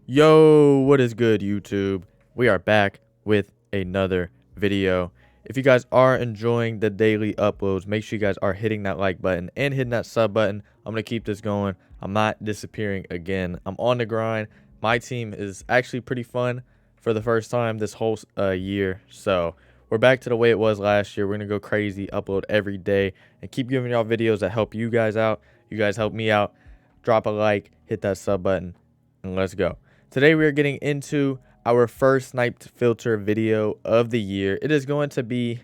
Yo, what is good, YouTube? We are back with another video. If you guys are enjoying the daily uploads, make sure you guys are hitting that like button and hitting that sub button. I'm going to keep this going. I'm not disappearing again. I'm on the grind. My team is actually pretty fun for the first time this whole year. So we're back to the way it was last year. We're going to go crazy, upload every day, and keep giving y'all videos that help you guys out. You guys help me out. Drop a like, hit that sub button, and let's go. Today we are getting into our first sniped filter video of the year. It is going to be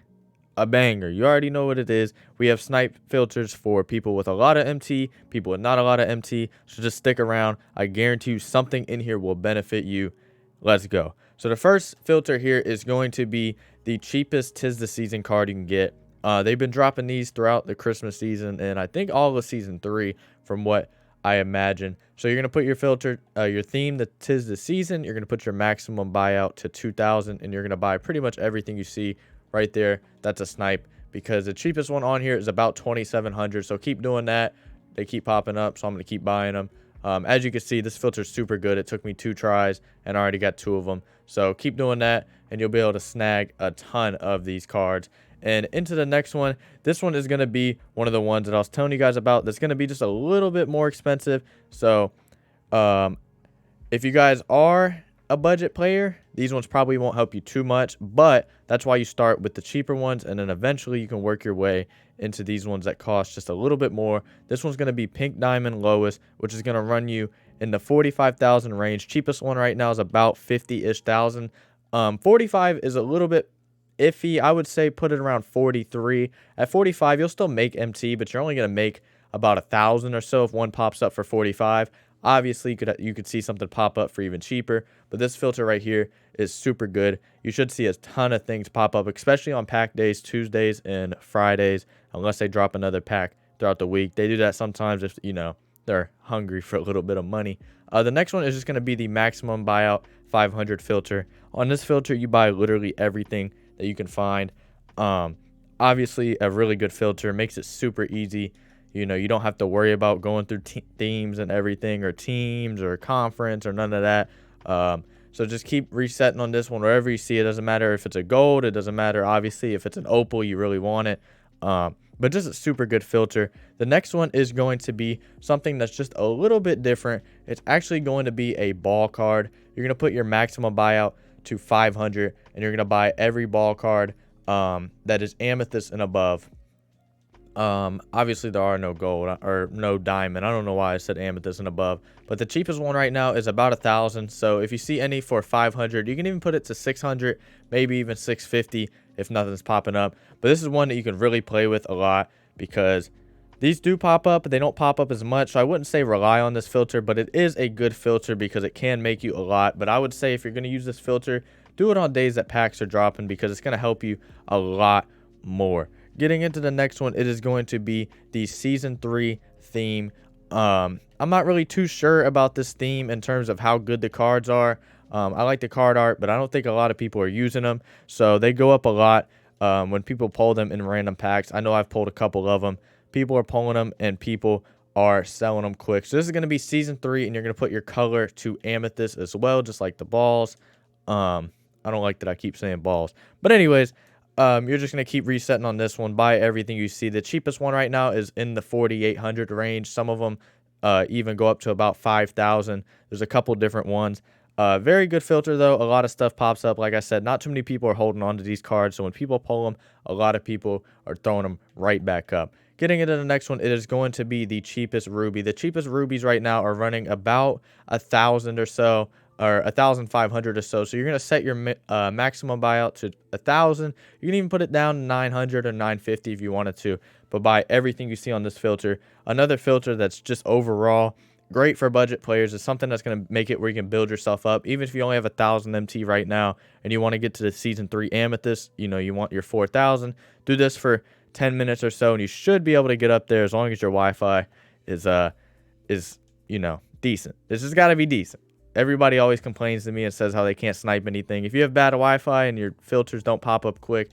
a banger. You already know what it is. We have snipe filters for people with a lot of MT, people with not a lot of MT. So just stick around. I guarantee you something in here will benefit you. Let's go. So the first filter here is going to be the cheapest Tis the Season card you can get. They've been dropping these throughout the Christmas season and I think all of season 3 from what I imagine. So you're going to put your filter, your theme that 'tis the season. You're going to put your maximum buyout to 2,000 and you're going to buy pretty much everything you see right there. That's a snipe because the cheapest one on here is about 2,700. So keep doing that. They keep popping up. So I'm going to keep buying them. As you can see, this filter is super good. It took me 2 tries and I already got 2 of them. So keep doing that and you'll be able to snag a ton of these cards. And into the next one, this one is going to be one of the ones that I was telling you guys about that's going to be just a little bit more expensive. So if you guys are a budget player, these ones probably won't help you too much, but that's why you start with the cheaper ones and then eventually you can work your way into these ones that cost just a little bit more. This one's going to be Pink Diamond Lowest, which is going to run you in the 45,000 range. Cheapest one right now is about 50-ish thousand. 45 is a little bit iffy. I would say put it around 43. At 45 you'll still make MT, but you're only going to make about 1,000 or so if one pops up for 45. Obviously you could see something pop up for even cheaper, but this filter right here is super good. You should see a ton of things pop up, especially on pack days, Tuesdays and Fridays, unless they drop another pack throughout the week. They do that sometimes if they're hungry for a little bit of money. The next one is just going to be the maximum buyout 500 filter. On this filter you buy literally everything that you can find. Obviously a really good filter, makes it super easy. You don't have to worry about going through themes and everything or teams or conference or none of that. So just keep resetting on this one wherever you see it. Doesn't matter if it's a gold, it doesn't matter obviously if it's an opal, you really want it. But just a super good filter. The next one is going to be something that's just a little bit different. It's actually going to be a ball card. You're going to put your maximum buyout to 500 and you're going to buy every ball card that is amethyst and above. Obviously there are no gold or no diamond. I don't know why I said amethyst and above, but the cheapest one right now is about 1,000. So if you see any for 500, you can even put it to 600, maybe even 650 if nothing's popping up. But this is one that you can really play with a lot because these do pop up, but they don't pop up as much. So I wouldn't say rely on this filter, but it is a good filter because it can make you a lot. But I would say if you're going to use this filter, do it on days that packs are dropping because it's going to help you a lot more. Getting into the next one, it is going to be the season 3 theme. I'm not really too sure about this theme in terms of how good the cards are. I like the card art, but I don't think a lot of people are using them. So they go up a lot when people pull them in random packs. I know I've pulled a couple of them. People are pulling them and people are selling them quick. So this is going to be season 3 and you're going to put your color to amethyst as well, just like the balls. I don't like that I keep saying balls. But anyways, you're just going to keep resetting on this one. Buy everything you see. The cheapest one right now is in the 4,800 range. Some of them even go up to about 5,000. There's a couple different ones. Very good filter, though. A lot of stuff pops up. Like I said, not too many people are holding on to these cards. So when people pull them, a lot of people are throwing them right back up. Getting into the next one, it is going to be the cheapest ruby. The cheapest rubies right now are running about 1,000 or so, or 1,500 or so. So you're going to set your maximum buyout to 1,000. You can even put it down to 900 or 950 if you wanted to, but buy everything you see on this filter. Another filter that's just overall great for budget players is something that's going to make it where you can build yourself up. Even if you only have 1,000 MT right now and you want to get to the season 3 amethyst, you want your 4,000, do this for 10 minutes or so and you should be able to get up there as long as your Wi-Fi is decent. This has got to be decent. Everybody always complains to me and says how they can't snipe anything. If you have bad Wi-Fi and your filters don't pop up quick,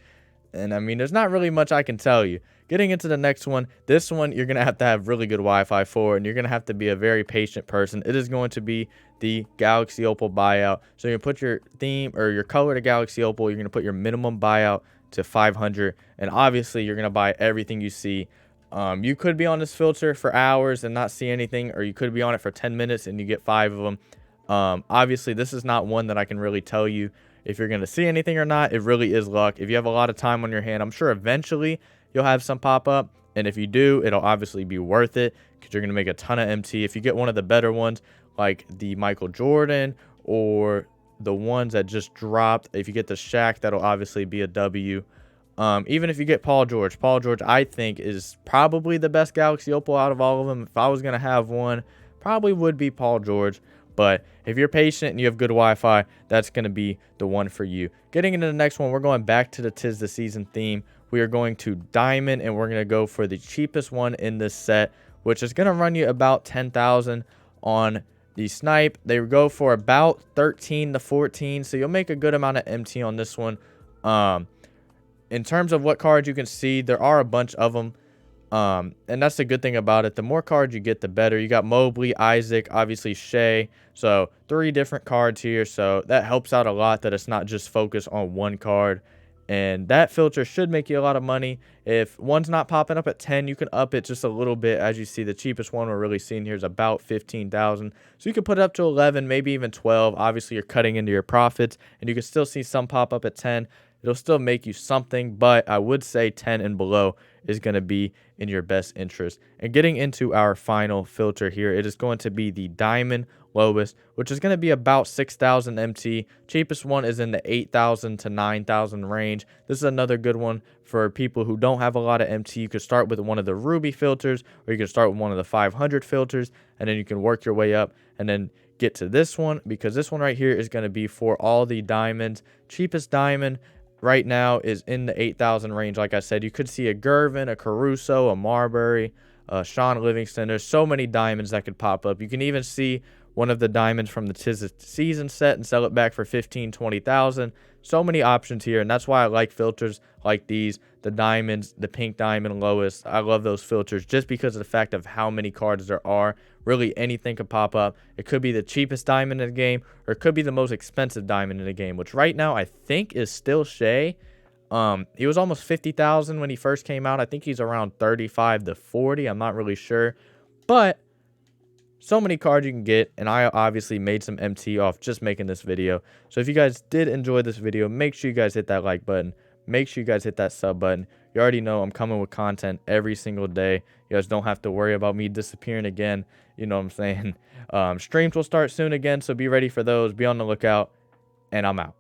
And I mean, there's not really much I can tell you. Getting into the next one, this one you're going to have really good Wi-Fi for, and you're going to have to be a very patient person. It is going to be the Galaxy Opal buyout. So you're going to put your theme or your color to Galaxy Opal. You're going to put your minimum buyout to 500, and obviously you're going to buy everything you see. You could be on this filter for hours and not see anything, or you could be on it for 10 minutes and you get 5 of them. Obviously, this is not one that I can really tell you if you're going to see anything or not. It really is luck. If you have a lot of time on your hand, I'm sure eventually you'll have some pop up. And if you do, it'll obviously be worth it because you're going to make a ton of MT. If you get one of the better ones, like the Michael Jordan or the ones that just dropped, if you get the Shaq, that'll obviously be a W. Even if you get Paul George, I think is probably the best Galaxy Opal out of all of them. If I was going to have one, probably would be Paul George. But if you're patient and you have good Wi-Fi, that's going to be the one for you. Getting into the next one, we're going back to the 'Tis the Season theme. We are going to Diamond, and we're going to go for the cheapest one in this set, which is going to run you about 10,000 on the Snipe. They go for about 13 to 14, so you'll make a good amount of MT on this one. In terms of what cards you can see, there are a bunch of them. And that's the good thing about it. The more cards you get, the better. You got Mobley, Isaac, obviously Shea. So 3 different cards here. So that helps out a lot that it's not just focused on one card. And that filter should make you a lot of money. If one's not popping up at 10, you can up it just a little bit. As you see, the cheapest one we're really seeing here is about 15,000. So you can put it up to 11, maybe even 12. Obviously, you're cutting into your profits. And you can still see some pop up at 10. It'll still make you something, but I would say 10 and below is going to be in your best interest. And getting into our final filter here, it is going to be the Diamond lowest, which is going to be about 6,000 MT. Cheapest one is in the 8,000 to 9,000 range. This is another good one for people who don't have a lot of MT. You could start with one of the Ruby filters, or you can start with one of the 500 filters, and then you can work your way up and then get to this one, because this one right here is going to be for all the diamonds. Cheapest diamond right now is in the 8,000 range. Like I said, you could see a Gervin, a Caruso, a Marbury, Sean Livingston. There's so many diamonds that could pop up. You can even see one of the diamonds from the 'Tis the Season set and sell it back for 15, 20,000. So many options here, and that's why I like filters like these, the diamonds, the pink diamond lowest. I love those filters just because of the fact of how many cards there are. Really, anything could pop up. It could be the cheapest diamond in the game, or it could be the most expensive diamond in the game, which right now I think is still Shea. He was almost 50,000 when he first came out. I think he's around 35 to 40. I'm not really sure, but so many cards you can get, and I obviously made some MT off just making this video. So if you guys did enjoy this video, make sure you guys hit that like button. Make sure you guys hit that sub button. You already know I'm coming with content every single day. You guys don't have to worry about me disappearing again. You know what I'm saying? Streams will start soon again, so be ready for those. Be on the lookout, and I'm out.